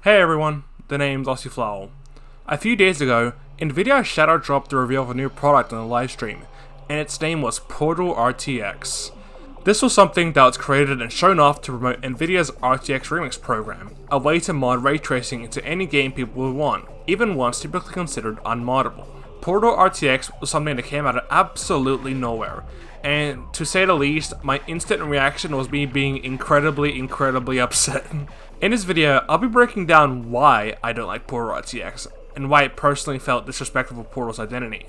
Hey everyone, the name's Ossiflowl. A few days ago, Nvidia shadow dropped the reveal of a new product on the livestream, and its name was Portal RTX. This was something that was created and shown off to promote Nvidia's RTX Remix program, a way to mod ray tracing into any game people would want, even ones typically considered unmoddable. Portal RTX was something that came out of absolutely nowhere, and to say the least, my instant reaction was me being incredibly upset. In this video, I'll be breaking down why I don't like Portal RTX, and why it personally felt disrespectful of Portal's identity.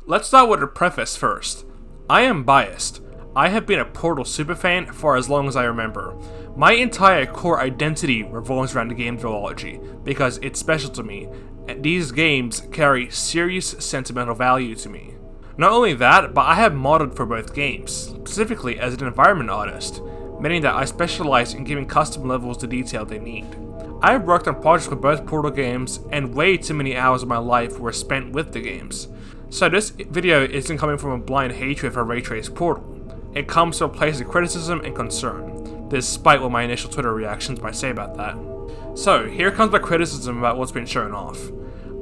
Let's start with a preface first. I am biased. I have been a Portal superfan for as long as I remember. My entire core identity revolves around the game trilogy, because it's special to me, and these games carry serious sentimental value to me. Not only that, but I have modded for both games, specifically as an environment artist, meaning that I specialize in giving custom levels the detail they need. I have worked on projects for both Portal games, and way too many hours of my life were spent with the games. So this video isn't coming from a blind hatred for Ray Trace Portal. It comes to a place of criticism and concern, despite what my initial Twitter reactions might say about that. So here comes my criticism about what's been shown off.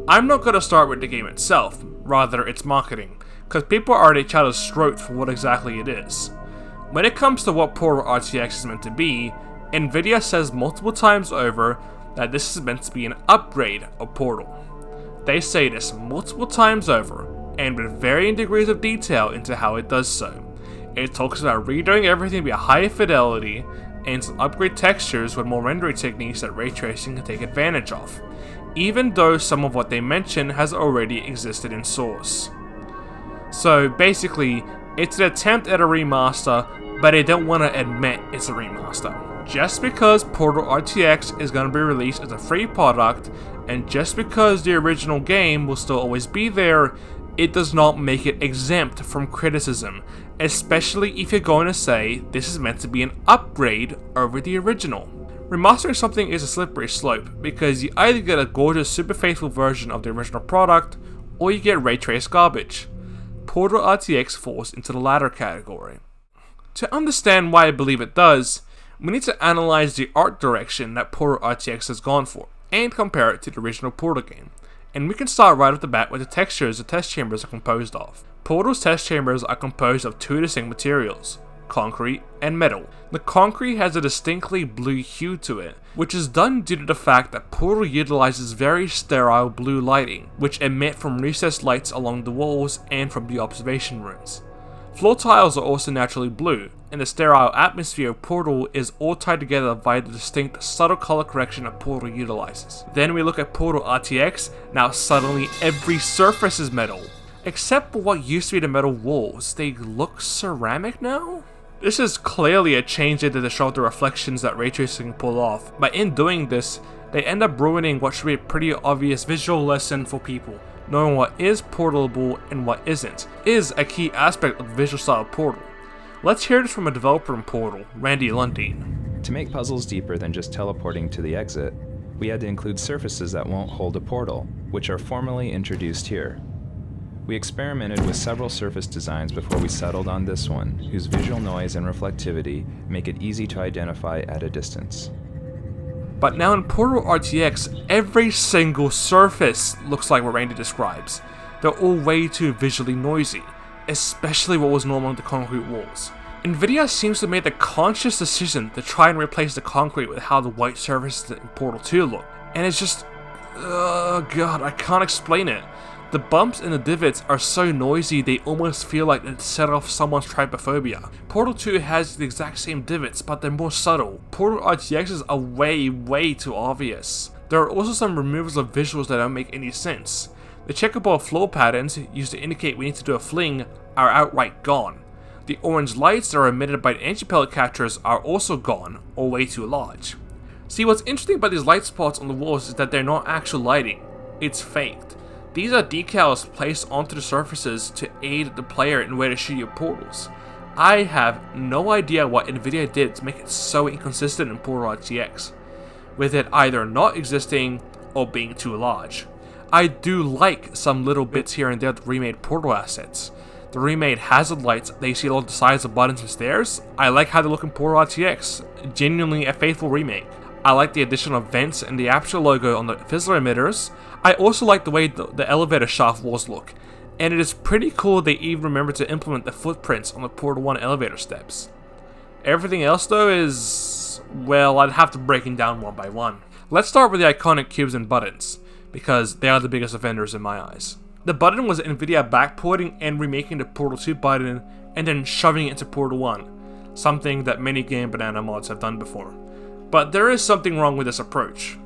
I'm not going to start with the game itself, rather its marketing, because people are already at each other's throat for what exactly it is. When it comes to what Portal RTX is meant to be, Nvidia says multiple times over that this is meant to be an upgrade of Portal. They say this multiple times over, and with varying degrees of detail into how it does so. It talks about redoing everything to be a higher fidelity, and some upgrade textures with more rendering techniques that ray tracing can take advantage of, even though some of what they mention has already existed in source. So basically, it's an attempt at a remaster, but they don't want to admit it's a remaster. Just because Portal RTX is going to be released as a free product, and just because the original game will still always be there, it does not make it exempt from criticism, especially if you're going to say this is meant to be an upgrade over the original. Remastering something is a slippery slope, because you either get a gorgeous super faithful version of the original product, or you get ray trace garbage. Portal RTX falls into the latter category. To understand why I believe it does, we need to analyze the art direction that Portal RTX has gone for, and compare it to the original Portal game. And we can start right off the bat with the textures the test chambers are composed of. Portal's test chambers are composed of two distinct materials, concrete and metal. The concrete has a distinctly blue hue to it, which is done due to the fact that Portal utilizes very sterile blue lighting, which emit from recessed lights along the walls and from the observation rooms. Floor tiles are also naturally blue, and the sterile atmosphere of Portal is all tied together by the distinct subtle color correction that Portal utilizes. Then we look at Portal RTX, now suddenly every surface is metal. Except for what used to be the metal walls, they look ceramic now? This is clearly a change into the show the reflections that ray tracing can pull off, but in doing this, they end up ruining what should be a pretty obvious visual lesson for people. Knowing what is portable and what isn't is a key aspect of the visual style of Portal. Let's hear this from a developer in Portal, Randy Lundeen. To make puzzles deeper than just teleporting to the exit, we had to include surfaces that won't hold a portal, which are formally introduced here. We experimented with several surface designs before we settled on this one, whose visual noise and reflectivity make it easy to identify at a distance. But now in Portal RTX, every single surface looks like what Randy describes. They're all way too visually noisy, especially what was normal with the concrete walls. Nvidia seems to have made the conscious decision to try and replace the concrete with how the white surfaces in Portal 2 look, and it's just, god, I can't explain it. The bumps and the divots are so noisy they almost feel like it set off someone's trypophobia. Portal 2 has the exact same divots, but they're more subtle. Portal RTX's are way too obvious. There are also some removals of visuals that don't make any sense. The checkerboard floor patterns used to indicate we need to do a fling are outright gone. The orange lights that are emitted by the anti-pellet catchers are also gone, or way too large. See, what's interesting about these light spots on the walls is that they're not actual lighting, it's faked. These are decals placed onto the surfaces to aid the player in where to shoot your portals. I have no idea what Nvidia did to make it so inconsistent in Portal RTX, with it either not existing or being too large. I do like some little bits here and there of the remade Portal assets. The remade hazard lights that you see along the sides of buttons and stairs, I like how they look in Portal RTX, genuinely a faithful remake. I like the addition of vents and the Aperture logo on the fizzler emitters. I also like the way the elevator shaft walls look, and it is pretty cool they even remembered to implement the footprints on the Portal 1 elevator steps. Everything else though is, well, I'd have to break it down one by one. Let's start with the iconic cubes and buttons, because they are the biggest offenders in my eyes. The button was Nvidia backporting and remaking the Portal 2 button and then shoving it into Portal 1, something that many Game Banana mods have done before. But there is something wrong with this approach.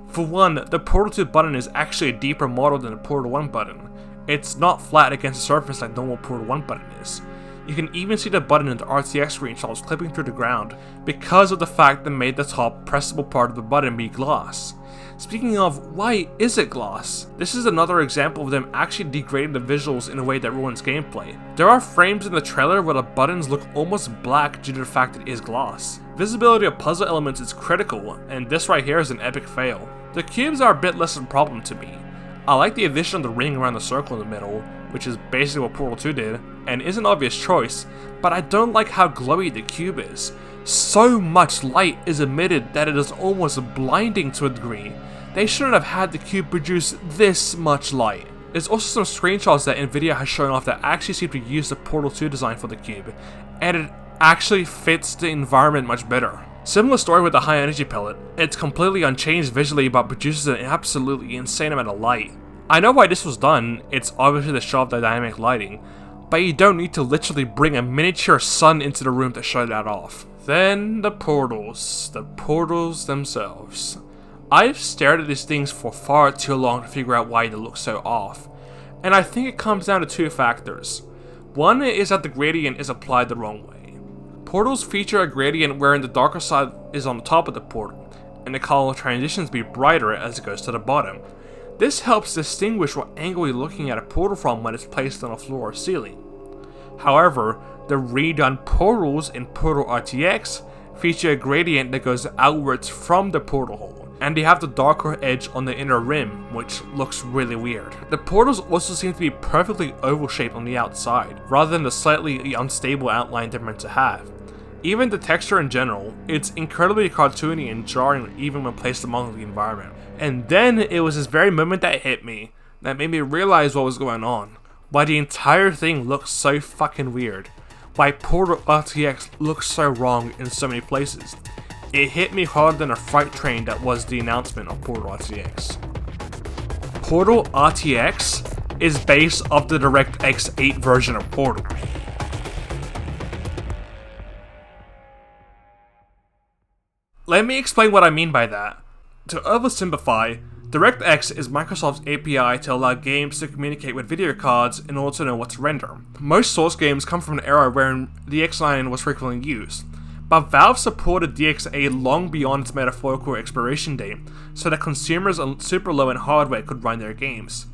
For one, the Portal 2 button is actually a deeper model than the Portal 1 button. It's not flat against the surface like normal Portal 1 button is. You can even see the button in the RTX screenshots clipping through the ground because of the fact that made the top pressable part of the button be glass. Speaking of, why is it glass? This is another example of them actually degrading the visuals in a way that ruins gameplay. There are frames in the trailer where the buttons look almost black due to the fact it is glass. Visibility of puzzle elements is critical, and this right here is an epic fail. The cubes are a bit less of a problem to me. I like the addition of the ring around the circle in the middle, which is basically what Portal 2 did, and is an obvious choice, but I don't like how glowy the cube is. So much light is emitted that it is almost blinding to a degree. They shouldn't have had the cube produce this much light. There's also some screenshots that Nvidia has shown off that actually seem to use the Portal 2 design for the cube, and it actually fits the environment much better. Similar story with the high energy pellet. It's completely unchanged visually but produces an absolutely insane amount of light. I know why this was done, it's obviously to show off the dynamic lighting, but you don't need to literally bring a miniature sun into the room to show that off. Then the portals themselves. I've stared at these things for far too long to figure out why they look so off, and I think it comes down to two factors. One is that the gradient is applied the wrong way. Portals feature a gradient wherein the darker side is on the top of the portal, and the color transitions be brighter as it goes to the bottom. This helps distinguish what angle you're looking at a portal from when it's placed on a floor or ceiling. However, the redone portals in Portal RTX feature a gradient that goes outwards from the portal hole, and they have the darker edge on the inner rim, which looks really weird. The portals also seem to be perfectly oval shaped on the outside, rather than the slightly unstable outline they're meant to have. Even the texture in general, it's incredibly cartoony and jarring even when placed among the environment. And then it was this very moment that hit me, that made me realize what was going on. Why the entire thing looks so fucking weird. Why Portal RTX looks so wrong in so many places. It hit me harder than a freight train that was the announcement of Portal RTX. Portal RTX is based off the DirectX 8 version of Portal. Let me explain what I mean by that. To oversimplify, DirectX is Microsoft's API to allow games to communicate with video cards in order to know what to render. Most Source games come from an era wherein DX9 was frequently used, but Valve supported DX8 long beyond its metaphorical expiration date, so that consumers on super low-end hardware could run their games.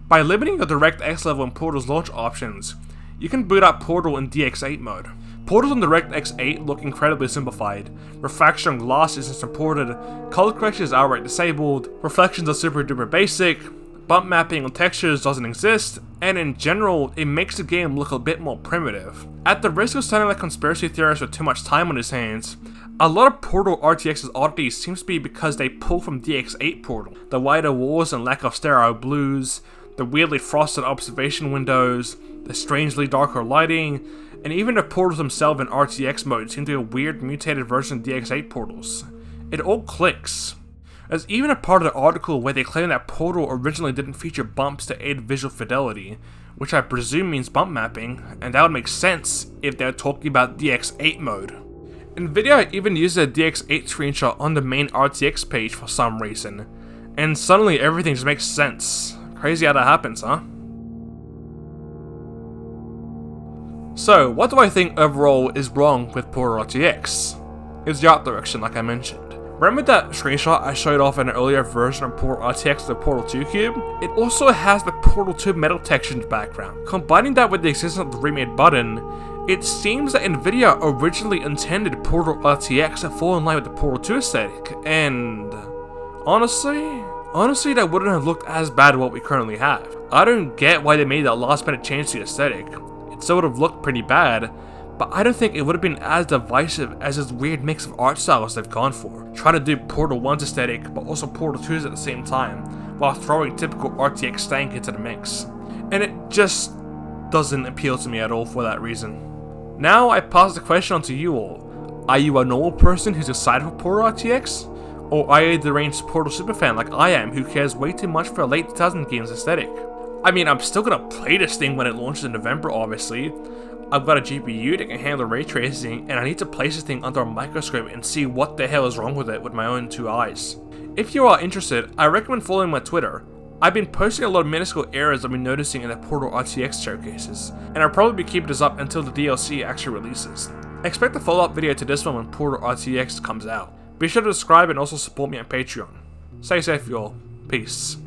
By limiting the DirectX level in Portal's launch options, you can boot up Portal in DX8 mode. Portals on DirectX 8 look incredibly simplified. Refraction on glass isn't supported, color correction is outright disabled, reflections are super duper basic, bump mapping on textures doesn't exist, and in general, it makes the game look a bit more primitive. At the risk of sounding like conspiracy theorists with too much time on his hands, a lot of Portal RTX's oddities seems to be because they pull from DX8 Portal. The wider walls and lack of sterile blues, the weirdly frosted observation windows, the strangely darker lighting, and even the portals themselves in RTX mode seem to be a weird mutated version of DX8 portals. It all clicks. There's even a part of the article where they claim that Portal originally didn't feature bumps to aid visual fidelity, which I presume means bump mapping, and that would make sense if they're talking about DX8 mode. Nvidia even used a DX8 screenshot on the main RTX page for some reason, and suddenly everything just makes sense. Crazy how that happens, huh? So, what do I think overall is wrong with Portal RTX? It's the art direction, like I mentioned. Remember that screenshot I showed off in an earlier version of Portal RTX of the Portal 2 cube? It also has the Portal 2 metal texture in the background. Combining that with the existence of the remade button, it seems that Nvidia originally intended Portal RTX to fall in line with the Portal 2 aesthetic, and honestly that wouldn't have looked as bad as what we currently have. I don't get why they made that last minute change to the aesthetic. it still would have looked pretty bad, but I don't think it would have been as divisive as this weird mix of art styles they've gone for, trying to do Portal 1's aesthetic but also Portal 2's at the same time, while throwing typical RTX stank into the mix. And it just doesn't appeal to me at all for that reason. Now I pass the question on to you all. Are you a normal person who's excited for Portal RTX? Or are you a deranged Portal superfan like I am who cares way too much for a late 2000 game's aesthetic? I mean, I'm still gonna play this thing when it launches in November, obviously. I've got a GPU that can handle ray tracing, and I need to place this thing under a microscope and see what the hell is wrong with it with my own 2 eyes. If you are interested, I recommend following my Twitter. I've been posting a lot of minuscule errors I've been noticing in the Portal RTX showcases, and I'll probably be keeping this up until the DLC actually releases. Expect a follow-up video to this one when Portal RTX comes out. Be sure to subscribe and also support me on Patreon. Stay safe, y'all. Peace.